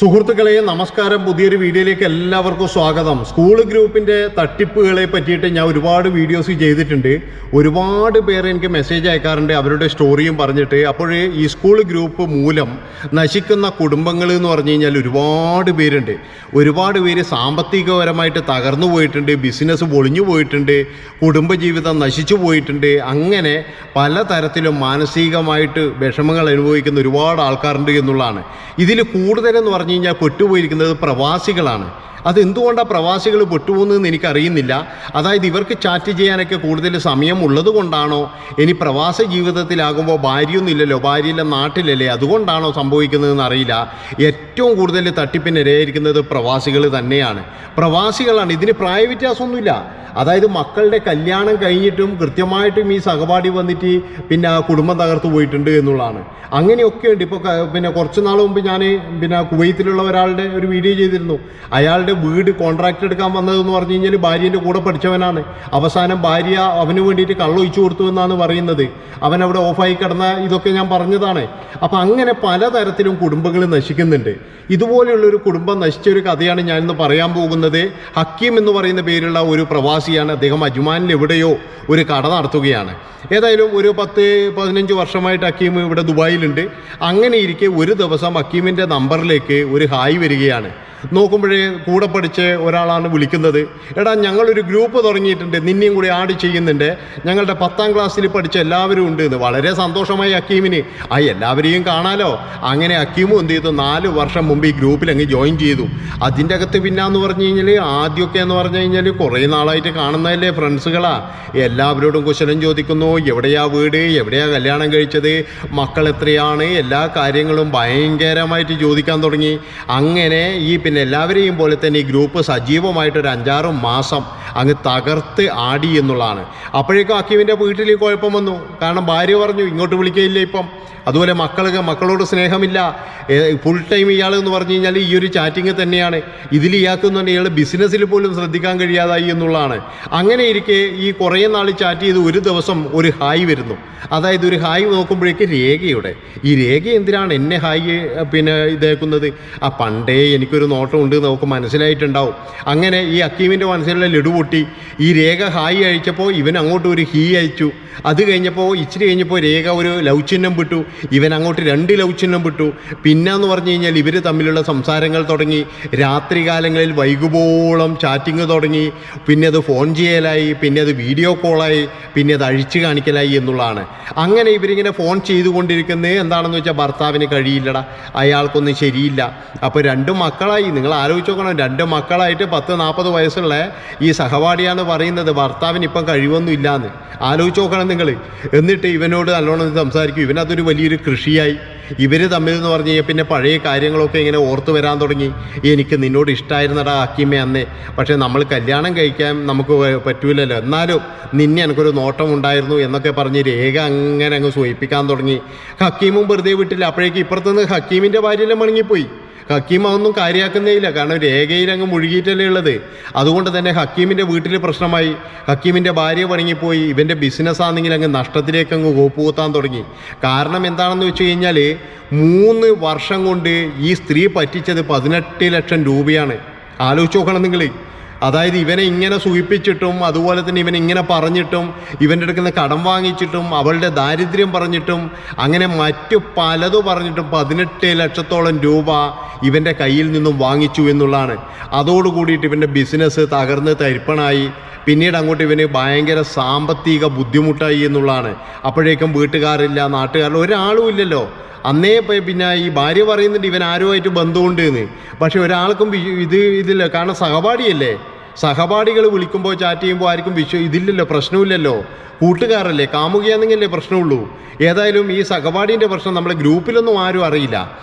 സുഹൃത്തുക്കളെ നമസ്കാരം. പുതിയൊരു വീഡിയോയിലേക്ക് എല്ലാവർക്കും സ്വാഗതം. സ്കൂൾ ഗ്രൂപ്പിൻ്റെ തട്ടിപ്പുകളെ പറ്റിയിട്ട് ഞാൻ ഒരുപാട് വീഡിയോസ് ചെയ്തിട്ടുണ്ട്. ഒരുപാട് പേർ എനിക്ക് മെസ്സേജ് അയക്കാറുണ്ട് അവരുടെ സ്റ്റോറിയും പറഞ്ഞിട്ട്. അപ്പോൾ ഈ സ്കൂൾ ഗ്രൂപ്പ് മൂലം നശിക്കുന്ന കുടുംബങ്ങൾ എന്ന് പറഞ്ഞു കഴിഞ്ഞാൽ ഒരുപാട് പേരുണ്ട്. ഒരുപാട് പേര് സാമ്പത്തികപരമായിട്ട് തകർന്നു പോയിട്ടുണ്ട്, ബിസിനസ് പൊളിഞ്ഞു പോയിട്ടുണ്ട്, കുടുംബജീവിതം നശിച്ചു പോയിട്ടുണ്ട്. അങ്ങനെ പലതരത്തിലും മാനസികമായിട്ട് വിഷമങ്ങൾ അനുഭവിക്കുന്ന ഒരുപാട് ആൾക്കാരുണ്ട് എന്നുള്ളതാണ്. ഇതിൽ കൂടുതലെന്ന് പറഞ്ഞു കഴിഞ്ഞാൽ പെട്ടുപോയിരിക്കുന്നത് പ്രവാസികളാണ്. അതെന്തുകൊണ്ടാണ് പ്രവാസികൾ പെട്ടുപോകുന്നതെന്ന് എനിക്കറിയുന്നില്ല. അതായത് ഇവർക്ക് ചാറ്റ് ചെയ്യാനൊക്കെ കൂടുതൽ സമയം ഉള്ളത് കൊണ്ടാണോ, ഇനി പ്രവാസ ജീവിതത്തിലാകുമ്പോൾ ഭാര്യയൊന്നുമില്ലല്ലോ, ഭാര്യയില്ല നാട്ടിലല്ലേ, അതുകൊണ്ടാണോ സംഭവിക്കുന്നതെന്ന് അറിയില്ല. ഏറ്റവും കൂടുതൽ തട്ടിപ്പിനിരയായിരിക്കുന്നത് പ്രവാസികൾ തന്നെയാണ്. പ്രവാസികളാണ്. ഇതിന് പ്രായവ്യത്യാസമൊന്നുമില്ല. അതായത് മക്കളുടെ കല്യാണം കഴിഞ്ഞിട്ടും കൃത്യമായിട്ടും ഈ സഹപാഠി വന്നിട്ട് പിന്നെ കുടുംബം തകർത്തു പോയിട്ടുണ്ട് എന്നുള്ളതാണ്. അങ്ങനെയൊക്കെ ഉണ്ട്. ഇപ്പോൾ പിന്നെ കുറച്ച് നാൾ മുമ്പ് ഞാൻ പിന്നെ കുവൈത്തിലുള്ള ഒരാളുടെ ഒരു വീഡിയോ ചെയ്തിരുന്നു. അയാളുടെ വീട് കോൺട്രാക്ട് എടുക്കാൻ വന്നതെന്ന് പറഞ്ഞു കഴിഞ്ഞാൽ ഭാര്യേൻ്റെ കൂടെ പഠിച്ചവനാണ്. അവസാനം ഭാര്യ അവന് വേണ്ടിയിട്ട് കള്ളൊഴിച്ചു കൊടുത്തു എന്നാണ് പറയുന്നത്. അവൻ അവിടെ ഓഫായി കിടന്ന ഇതൊക്കെ ഞാൻ പറഞ്ഞതാണ്. അപ്പം അങ്ങനെ പലതരത്തിലും കുടുംബങ്ങൾ നശിക്കുന്നുണ്ട്. ഇതുപോലെയുള്ളൊരു കുടുംബം നശിച്ചൊരു കഥയാണ് ഞാനിന്ന് പറയാൻ പോകുന്നത്. ഹക്കീം എന്ന് പറയുന്ന പേരുള്ള ഒരു പ്രവാസിയാണ്. അദ്ദേഹം അജ്മാനിൽ എവിടെയോ ഒരു കട നടത്തുകയാണ്. ഏതായാലും ഒരു 10-15 വർഷമായിട്ട് ഹക്കീം ഇവിടെ ദുബായിലുണ്ട്. അങ്ങനെ ഇരിക്കെ ഒരു ദിവസം ഹക്കീമിൻ്റെ നമ്പറിലേക്ക് ഒരു ഹായ് വരികയാണ്. നോക്കുമ്പോഴേ കൂടെ പഠിച്ച് ഒരാളാണ് വിളിക്കുന്നത്. എടാ, ഞങ്ങളൊരു ഗ്രൂപ്പ് തുടങ്ങിയിട്ടുണ്ട്, നിന്നെയും കൂടി ആഡ് ചെയ്യുന്നുണ്ട്, ഞങ്ങളുടെ 10ാം ക്ലാസ്സിൽ പഠിച്ച എല്ലാവരും ഉണ്ട് എന്ന്. വളരെ സന്തോഷമായി ഹക്കീമിന്. എല്ലാവരെയും കാണാലോ. അങ്ങനെ ഹക്കീമും എന്ത് ചെയ്തു, 4 വർഷം മുമ്പ് ഈ ഗ്രൂപ്പിൽ അങ്ങ് ജോയിൻ ചെയ്തു. അതിൻ്റെ അകത്ത് പിന്നാന്ന് പറഞ്ഞു കഴിഞ്ഞാൽ ആദ്യമൊക്കെ എന്ന് പറഞ്ഞു കഴിഞ്ഞാൽ കുറേ നാളായിട്ട് കാണുന്നതല്ലേ ഫ്രണ്ട്സുകളാ. എല്ലാവരോടും കുശലം ചോദിക്കുന്നു. എവിടെയാ വീട്, എവിടെയാ കല്യാണം കഴിച്ചത്, മക്കൾ എത്രയാണ്, എല്ലാ കാര്യങ്ങളും ഭയങ്കരമായിട്ട് ചോദിക്കാൻ തുടങ്ങി. അങ്ങനെ ഈ എല്ലാവരെയും പോലെ തന്നെ ഈ ഗ്രൂപ്പ് സജീവമായിട്ടൊരു 5-6 മാസം അങ്ങ് തകർത്ത് ആടി എന്നുള്ളതാണ്. അപ്പോഴേക്കും ഹക്കീമിൻ്റെ വീട്ടിൽ കുഴപ്പം വന്നു. കാരണം ഭാര്യ പറഞ്ഞു ഇങ്ങോട്ട് വിളിക്കുകയില്ല ഇപ്പം. അതുപോലെ മക്കളോട് സ്നേഹമില്ല. ഫുൾ ടൈം ഇയാൾ എന്ന് പറഞ്ഞു കഴിഞ്ഞാൽ ഈ ഒരു ചാറ്റിങ് തന്നെയാണ്. ഇതിൽ ഇയാൾക്കെന്ന് പറഞ്ഞാൽ ഇയാൾ ബിസിനസ്സിൽ പോലും ശ്രദ്ധിക്കാൻ കഴിയാതായി എന്നുള്ളതാണ്. അങ്ങനെ ഇരിക്കെ ഈ കുറേ നാൾ ചാറ്റ് ചെയ്ത് ഒരു ദിവസം ഒരു ഹായ് വരുന്നു. അതായത് ഒരു ഹായ് നോക്കുമ്പോഴേക്ക് രേഖയുടെ ഈ രേഖ എന്തിനാണ് എന്നെ ഹായ് ഇതേക്കുന്നത്? പണ്ടേ എനിക്കൊരു നോട്ടം ഉണ്ട് നമുക്ക് മനസ്സിലായിട്ടുണ്ടാവും. അങ്ങനെ ഈ ഹക്കീമിൻ്റെ മനസ്സിലുള്ള ലഡു പൊട്ടി. ഈ രേഖ ഹായ് അയച്ചപ്പോൾ ഇവൻ അങ്ങോട്ട് ഒരു ഹീ അയച്ചു. അത് കഴിഞ്ഞപ്പോൾ ഇച്ചിരി കഴിഞ്ഞപ്പോൾ രേഖ ഒരു ലവ് ചിഹ്നം വിട്ടു. ഇവൻ അങ്ങോട്ട് 2 ലവ് ചിഹ്നം വിട്ടു. പിന്നെന്ന് പറഞ്ഞു കഴിഞ്ഞാൽ ഇവർ തമ്മിലുള്ള സംസാരങ്ങൾ തുടങ്ങി. രാത്രികാലങ്ങളിൽ വൈകുമ്പോളം ചാറ്റിങ് തുടങ്ങി. പിന്നെ അത് ഫോൺ ചെയ്യലായി, പിന്നെ അത് വീഡിയോ കോളായി, പിന്നെ അത് അഴിച്ചു കാണിക്കലായി എന്നുള്ളതാണ്. അങ്ങനെ ഇവരിങ്ങനെ ഫോൺ ചെയ്തുകൊണ്ടിരിക്കുന്നത് എന്താണെന്ന് വെച്ചാൽ ഭർത്താവിന് കഴിയില്ലടാ, അയാൾക്കൊന്നും ശരിയില്ല. അപ്പോൾ 2 മക്കളായി. നിങ്ങൾ ആലോചിച്ച് നോക്കണം, 2 മക്കളായിട്ട് 10-40 വയസ്സുള്ള ഈ സഹപാഠിയാന്ന് പറയുന്നത് ഭർത്താവിന് ഇപ്പം കഴിവൊന്നും ഇല്ലയെന്ന്. ആലോചിച്ച് നോക്കണം നിങ്ങൾ. എന്നിട്ട് ഇവനോട് നല്ലോണം സംസാരിക്കും. ഇവനതൊരു വലിയൊരു കൃഷിയായി. ഇവർ തമ്മിൽ എന്ന് പറഞ്ഞു കഴിഞ്ഞാൽ പിന്നെ പഴയ കാര്യങ്ങളൊക്കെ ഇങ്ങനെ ഓർത്ത് വരാൻ തുടങ്ങി. എനിക്ക് നിന്നോട് ഇഷ്ടമായിരുന്നടാ ഹക്കീമേ അന്നേ, പക്ഷേ നമ്മൾ കല്യാണം കഴിക്കാൻ നമുക്ക് പറ്റൂലല്ലോ, എന്നാലും നിന്നെ എനിക്കൊരു നോട്ടം ഉണ്ടായിരുന്നു എന്നൊക്കെ പറഞ്ഞ് രേഖ അങ്ങനെ അങ്ങ് സൂചിപ്പിക്കാൻ തുടങ്ങി. ഹക്കീമും വെറുതെ വിട്ടില്ല. അപ്പോഴേക്ക് ഇപ്പുറത്തുനിന്ന് ഹക്കീമിൻ്റെ ഭാര്യയെല്ലാം മടങ്ങിപ്പോയി. ഹക്കീം അതൊന്നും കാര്യമാക്കുന്നേയില്ല. കാരണം രേഖയിൽ അങ്ങ് മുഴുകിയിട്ടല്ലേ ഉള്ളത്. അതുകൊണ്ട് തന്നെ ഹക്കീമിൻ്റെ വീട്ടിൽ പ്രശ്നമായി. ഹക്കീമിൻ്റെ ഭാര്യ പണങ്ങിപ്പോയി. ഇവൻ്റെ ബിസിനസ്സാണെങ്കിൽ അങ്ങ് നഷ്ടത്തിലേക്ക് അങ്ങ് കോപ്പുകുത്താൻ തുടങ്ങി. കാരണം എന്താണെന്ന് വെച്ച് കഴിഞ്ഞാൽ 3 വർഷം കൊണ്ട് ഈ സ്ത്രീ പറ്റിച്ചത് 18 ലക്ഷം രൂപയാണ്. ആലോചിച്ച് നോക്കണം നിങ്ങൾ. അതായത് ഇവനെ ഇങ്ങനെ സൂചിപ്പിച്ചിട്ടും അതുപോലെ തന്നെ ഇവനെ ഇങ്ങനെ പറഞ്ഞിട്ടും ഇവൻ്റെ അടുക്കുന്ന കടം വാങ്ങിച്ചിട്ടും അവളുടെ ദാരിദ്ര്യം പറഞ്ഞിട്ടും അങ്ങനെ മറ്റു പലതും പറഞ്ഞിട്ടും 18 ലക്ഷത്തോളം രൂപ ഇവൻ്റെ കയ്യിൽ നിന്നും വാങ്ങിച്ചു എന്നുള്ളതാണ്. അതോടുകൂടിയിട്ട് ഇവൻ്റെ ബിസിനസ് തകർന്ന് തരിപ്പണായി. പിന്നീട് അങ്ങോട്ട് ഇവന് ഭയങ്കര സാമ്പത്തിക ബുദ്ധിമുട്ടായി എന്നുള്ളതാണ്. അപ്പോഴേക്കും വീട്ടുകാരില്ല, നാട്ടുകാരില്ല, ഒരാളും ഇല്ലല്ലോ. അന്നേ പിന്നെ ഈ ഭാര്യ പറയുന്നുണ്ട് ഇവൻ ആരുമായിട്ട് ബന്ധമുണ്ട് എന്ന്. പക്ഷെ ഒരാൾക്കും ഇതില്ല. കാരണം സഹപാഠിയല്ലേ. സഹപാഠികൾ വിളിക്കുമ്പോൾ ചാറ്റ് ചെയ്യുമ്പോൾ ആർക്കും ഇതില്ലല്ലോ, പ്രശ്നമില്ലല്ലോ. കൂട്ടുകാരല്ലേ, കാമുകയാണെങ്കിലല്ലേ പ്രശ്നമുള്ളൂ. ഏതായാലും ഈ സഹപാഠീൻ്റെ പ്രശ്നം നമ്മളെ ഗ്രൂപ്പിലൊന്നും ആരും അറിയില്ല.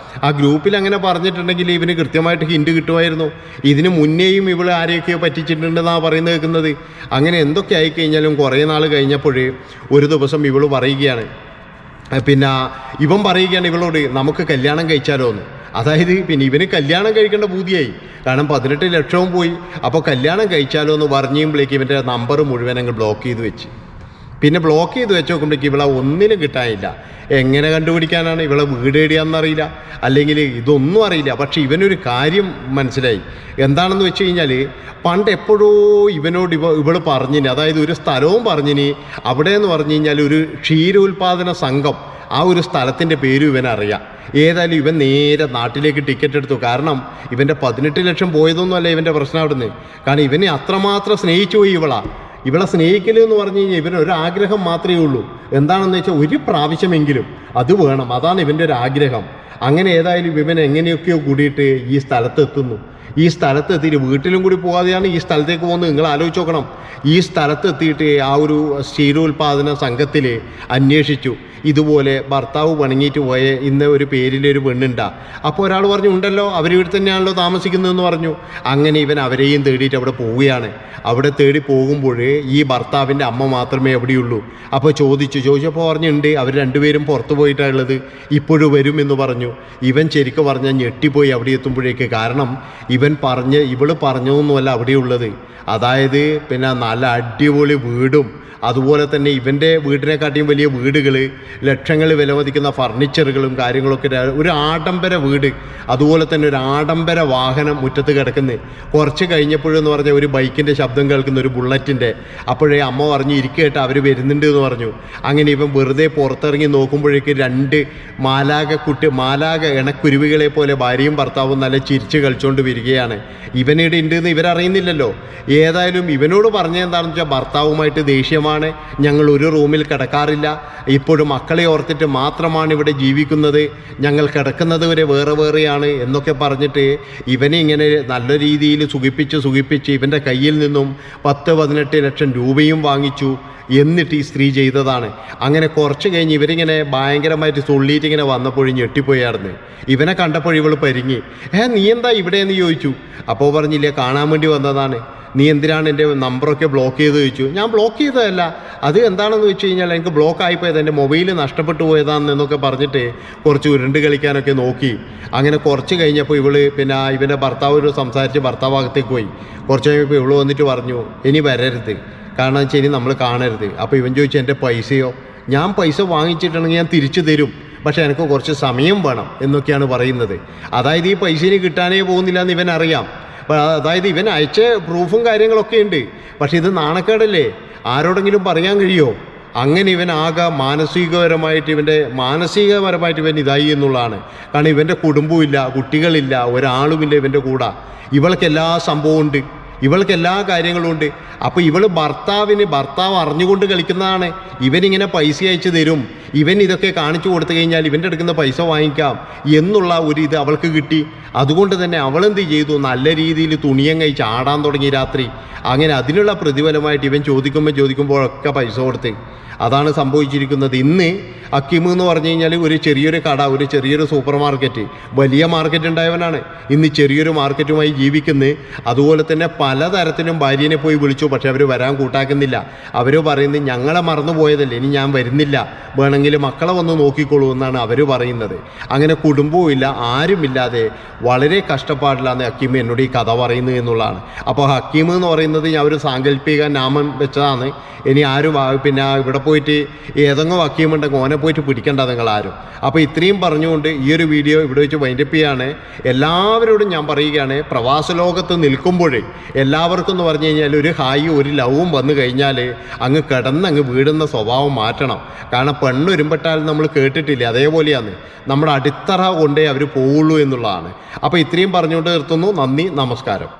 ആ ഗ്രൂപ്പിൽ അങ്ങനെ പറഞ്ഞിട്ടുണ്ടെങ്കിൽ ഇവന് കൃത്യമായിട്ട് ഹിൻഡ് കിട്ടുമായിരുന്നു. ഇതിന് മുന്നേയും ഇവൾ ആരെയൊക്കെയോ പറ്റിച്ചിട്ടുണ്ടെന്നാണ് പറയുന്നത് കേൾക്കുന്നത്. അങ്ങനെ എന്തൊക്കെ ആയിക്കഴിഞ്ഞാലും കുറേ നാൾ കഴിഞ്ഞപ്പോൾ ഒരു ദിവസം ഇവൾ പറയുകയാണ്, പിന്നെ ഇവൻ പറയുകയാണ് ഇവളോട് നമുക്ക് കല്യാണം കഴിച്ചാലോ എന്ന്. അതായത് പിന്നെ ഇവന് കല്യാണം കഴിക്കേണ്ട ബുദ്ധിയായി. കാരണം 18 ലക്ഷവും പോയി. അപ്പോൾ കല്യാണം കഴിച്ചാലോ എന്ന് പറഞ്ഞുമ്പോഴേക്ക് ഇവൻ്റെ നമ്പർ മുഴുവൻ അങ്ങ് ബ്ലോക്ക് ചെയ്ത് വെച്ച്. പിന്നെ ബ്ലോക്ക് ചെയ്ത് വെച്ച് നോക്കുമ്പോഴേക്ക് ഇവളെ ഒന്നിനും കിട്ടാനില്ല. എങ്ങനെ കണ്ടുപിടിക്കാനാണ്? ഇവളെ വീട് എവിടെയാണെന്നറിയില്ല, അല്ലെങ്കിൽ ഇതൊന്നും അറിയില്ല. പക്ഷേ ഇവനൊരു കാര്യം മനസ്സിലായി. എന്താണെന്ന് വെച്ച് കഴിഞ്ഞാൽ പണ്ട് എപ്പോഴോ ഇവനോട് ഇവൾ പറഞ്ഞിന്, അതായത് ഒരു സ്ഥലവും പറഞ്ഞിന്. അവിടെ എന്ന് പറഞ്ഞു കഴിഞ്ഞാൽ ഒരു ക്ഷീരോത്പാദന സംഘം, ആ ഒരു സ്ഥലത്തിൻ്റെ പേരും ഇവനറിയാം. ഏതായാലും ഇവൻ നേരെ നാട്ടിലേക്ക് ടിക്കറ്റ് എടുത്തു. കാരണം ഇവൻ്റെ 18 ലക്ഷം പോയതൊന്നുമല്ല ഇവൻ്റെ പ്രശ്നം അവിടുന്ന്. കാരണം ഇവനെ അത്രമാത്രം സ്നേഹിച്ചു പോയി ഇവളെ സ്നേഹിക്കൽ എന്ന് പറഞ്ഞു കഴിഞ്ഞാൽ ഇവനൊരാഗ്രഹം മാത്രമേ ഉള്ളൂ. എന്താണെന്ന് വെച്ചാൽ ഒരു പ്രാവശ്യമെങ്കിലും അത് വേണം, അതാണ് ഇവൻ്റെ ഒരു ആഗ്രഹം. അങ്ങനെ ഏതായാലും ഇവൻ എങ്ങനെയൊക്കെയോ കൂടിയിട്ട് ഈ സ്ഥലത്തെത്തുന്നു. ഈ സ്ഥലത്തെത്തിയിട്ട് വീട്ടിലും കൂടി പോകാതെയാണ് ഈ സ്ഥലത്തേക്ക് പോകുന്നത്. നിങ്ങൾ ആലോചിച്ച് നോക്കണം. ഈ സ്ഥലത്തെത്തിയിട്ട് ആ ഒരു ക്ഷീരോത്പാദന സംഘത്തിൽ അന്വേഷിച്ചു. ഇതുപോലെ ഭർത്താവ് പണങ്ങിയിട്ട് പോയ ഇന്ന ഒരു പേരിലൊരു പെണ്ണുണ്ടാ. അപ്പോൾ ഒരാൾ പറഞ്ഞു, ഉണ്ടല്ലോ, അവരിവിടെ തന്നെയാണല്ലോ താമസിക്കുന്നതെന്ന് പറഞ്ഞു. അങ്ങനെ ഇവൻ അവരെയും തേടിയിട്ട് അവിടെ പോവുകയാണ്. അവിടെ തേടി പോകുമ്പോൾ ഈ ഭർത്താവിൻ്റെ അമ്മ മാത്രമേ എവിടെയുള്ളൂ. അപ്പോൾ ചോദിച്ചപ്പോൾ പറഞ്ഞിട്ടുണ്ട് അവർ രണ്ടുപേരും പുറത്തു പോയിട്ടാണുള്ളത്, ഇപ്പോഴും വരുമെന്ന് പറഞ്ഞു. ഇവൻ ശരിക്കും പറഞ്ഞാൽ ഞെട്ടിപ്പോയി അവിടെ എത്തുമ്പോഴേക്ക്. കാരണം ഇവള് പറഞ്ഞതൊന്നുമല്ല അവിടെയുള്ളത്. അതായത് പിന്നെ നല്ല അടിപൊളി വീടും, അതുപോലെ തന്നെ ഇവൻ്റെ വീടിനെക്കാട്ടിയും വലിയ വീടുകൾ, ലക്ഷങ്ങൾ വിലമതിക്കുന്ന ഫർണിച്ചറുകളും കാര്യങ്ങളൊക്കെ, ഒരു ആഡംബര വീട്, അതുപോലെ തന്നെ ഒരു ആഡംബര വാഹനം മുറ്റത്ത് കിടക്കുന്നത്. കുറച്ച് കഴിഞ്ഞപ്പോഴെന്ന് പറഞ്ഞാൽ ഒരു ബൈക്കിൻ്റെ ശബ്ദം കേൾക്കുന്ന, ഒരു ബുള്ളറ്റിൻ്റെ. അപ്പോഴേ അമ്മ പറഞ്ഞു, ഇരിക്കേട്ട് അവർ വരുന്നുണ്ട് എന്ന് പറഞ്ഞു. അങ്ങനെ ഇവൻ വെറുതെ പുറത്തിറങ്ങി നോക്കുമ്പോഴേക്ക് 2 മാലാക ഇണക്കുരുവികളെ പോലെ ഭാര്യയും ഭർത്താവും നല്ല ചിരിച്ച് കളിച്ചുകൊണ്ട് വരികയാണ്. ഇവനിടെ ഉണ്ടെന്ന് ഇവരറിയുന്നില്ലല്ലോ. ഏതായാലും ഇവനോട് പറഞ്ഞെന്താണെന്ന് വെച്ചാൽ ഭർത്താവുമായിട്ട് ദേഷ്യമാണ്, ഞങ്ങൾ ഒരു റൂമിൽ കിടക്കാറില്ല, ഇപ്പോഴും മക്കളെ ഓർത്തിട്ട് മാത്രമാണ് ഇവിടെ ജീവിക്കുന്നത്, ഞങ്ങൾ കിടക്കുന്നത് വരെ വേറെ വേറെയാണ് എന്നൊക്കെ പറഞ്ഞിട്ട് ഇവനെ ഇങ്ങനെ നല്ല രീതിയിൽ സുഖിപ്പിച്ച് ഇവൻ്റെ കയ്യിൽ നിന്നും 10-18 ലക്ഷം രൂപയും വാങ്ങിച്ചു. എന്നിട്ട് ഈ സ്ത്രീ ചെയ്തതാണ്. അങ്ങനെ കുറച്ച് കഴിഞ്ഞ് ഇവരിങ്ങനെ ഭയങ്കരമായിട്ട് തുള്ളിയിട്ട് ഇങ്ങനെ വന്നപ്പോഴും ഞെട്ടിപ്പോയായിരുന്നു. ഇവനെ കണ്ടപ്പോൾ ഇവൾ പരിങ്ങി, നീ എന്താ ഇവിടെ എന്ന് ചോദിച്ചു. അപ്പോൾ പറഞ്ഞില്ല, കാണാൻ വേണ്ടി വന്നതാണ്. നീ എന്തിനാണ് എൻ്റെ നമ്പറൊക്കെ ബ്ലോക്ക് ചെയ്ത് ചോദിച്ചു. ഞാൻ ബ്ലോക്ക് ചെയ്തതല്ല, അത് എന്താണെന്ന് വെച്ച് കഴിഞ്ഞാൽ എനിക്ക് ബ്ലോക്ക് ആയിപ്പോയത്, എൻ്റെ മൊബൈൽ നഷ്ടപ്പെട്ടു പോയതാണെന്നൊക്കെ പറഞ്ഞിട്ട് കുറച്ച് ഉരുണ്ട് കളിക്കാനൊക്കെ നോക്കി. അങ്ങനെ കുറച്ച് കഴിഞ്ഞപ്പോൾ പിന്നെ ഇവൻ്റെ ഭർത്താവോട് സംസാരിച്ച് ഭർത്താവകത്തേക്ക് പോയി. കുറച്ച് കഴിഞ്ഞപ്പോൾ ഇവള് വന്നിട്ട് പറഞ്ഞു, ഇനി വരരുത്, കാരണം വെച്ചാൽ ഇനി നമ്മൾ കാണരുത്. അപ്പോൾ ഇവൻ ചോദിച്ചു, എൻ്റെ പൈസയോ? ഞാൻ പൈസ വാങ്ങിച്ചിട്ടുണ്ടെങ്കിൽ ഞാൻ തിരിച്ചു തരും, പക്ഷേ എനിക്ക് കുറച്ച് സമയം വേണം എന്നൊക്കെയാണ് പറയുന്നത്. അതായത് ഈ പൈസ കിട്ടാനേ പോകുന്നില്ല എന്ന് ഇവൻ അറിയാം. അതായത് ഇവൻ അയച്ച പ്രൂഫും കാര്യങ്ങളൊക്കെ ഉണ്ട്, പക്ഷെ ഇത് നാണക്കേടല്ലേ, ആരോടെങ്കിലും പറയാൻ കഴിയുമോ? അങ്ങനെ ഇവൻ ആകെ മാനസികപരമായിട്ട് ഇവൻ ഇതായി എന്നുള്ളതാണ്. കാരണം ഇവൻ്റെ കുടുംബമില്ല, കുട്ടികളില്ല, ഒരാളുമില്ല ഇവൻ്റെ കൂടെ. ഇവൾക്ക് എല്ലാ സംഭവമുണ്ട്, ഇവൾക്ക് എല്ലാ കാര്യങ്ങളും ഉണ്ട്. അപ്പോൾ ഭർത്താവ് അറിഞ്ഞുകൊണ്ട് കളിക്കുന്നതാണ്. ഇവനിങ്ങനെ പൈസ അയച്ചു തരും, ഇവൻ ഇതൊക്കെ കാണിച്ചു കൊടുത്തു കഴിഞ്ഞാൽ ഇവൻ്റെ അടുക്കുന്ന പൈസ വാങ്ങിക്കാം എന്നുള്ള ഒരു ഇത് അവൾക്ക് കിട്ടി. അതുകൊണ്ട് തന്നെ അവളെന്ത് ചെയ്തു, നല്ല രീതിയിൽ തുണിയം കഴിച്ച് ആടാൻ തുടങ്ങി രാത്രി. അങ്ങനെ അതിനുള്ള പ്രതിഫലമായിട്ട് ഇവൻ ചോദിക്കുമ്പോഴൊക്കെ പൈസ കൊടുത്ത്. അതാണ് സംഭവിച്ചിരിക്കുന്നത്. ഇന്ന് അക്കീം എന്ന് പറഞ്ഞു കഴിഞ്ഞാൽ ഒരു ചെറിയൊരു കട, ഒരു ചെറിയൊരു സൂപ്പർ മാർക്കറ്റ്, വലിയ മാർക്കറ്റ് ഉണ്ടായവനാണ്. ഇന്ന് ചെറിയൊരു മാർക്കറ്റുമായി ജീവിക്കുന്നത്. അതുപോലെ തന്നെ പലതരത്തിലും ഭാര്യനെ പോയി വിളിച്ചു, പക്ഷെ അവർ വരാൻ കൂട്ടാക്കുന്നില്ല. അവർ പറയുന്നത്, ഞങ്ങളെ മറന്നു പോയതല്ലേ, ഇനി ഞാൻ വരുന്നില്ല, വേണമെങ്കിൽ മക്കളെ വന്ന് നോക്കിക്കോളൂ എന്നാണ് അവർ പറയുന്നത്. അങ്ങനെ കുടുംബവും ഇല്ല, ആരുമില്ലാതെ വളരെ കഷ്ടപ്പാടിലാണ് ഹക്കീം എന്നോട് ഈ കഥ പറയുന്നത് എന്നുള്ളതാണ്. അപ്പോൾ ഹക്കീം എന്ന് പറയുന്നത് ഞാൻ ഒരു സാങ്കല്പിക നാമം വെച്ചതാണ്. ഇനി ആരും പിന്നെ ഇവിടെ പോയിട്ട് ഏതെങ്കിലും ഹക്കീമുണ്ടെങ്കിൽ ഓനെ പോയിട്ട് പിടിക്കേണ്ട നിങ്ങളാരും. അപ്പോൾ ഇത്രയും പറഞ്ഞുകൊണ്ട് ഈ ഒരു വീഡിയോ ഇവിടെ വെച്ച് വൈൻഡപ്പ് ചെയ്യാണ്. എല്ലാവരോടും ഞാൻ പറയുകയാണ്, പ്രവാസ ലോകത്ത് നിൽക്കുമ്പോഴേ എല്ലാവർക്കും എന്ന് പറഞ്ഞു കഴിഞ്ഞാൽ ഒരു ഹായും ഒരു ലവും വന്നു കഴിഞ്ഞാൽ അങ്ങ് വീടുന്ന സ്വഭാവം മാറ്റണം. കാരണം പെണ്ണൊരുമ്പെട്ടാൽ നമ്മൾ കേട്ടിട്ടില്ലേ, അതേപോലെയാണ് നമ്മുടെ അടിത്തറ കൊണ്ടേ അവർ പോവുള്ളൂ എന്നുള്ളതാണ്. അപ്പോൾ ഇത്രയും പറഞ്ഞുകൊണ്ട് നിർത്തുന്നു. നന്ദി, നമസ്കാരം.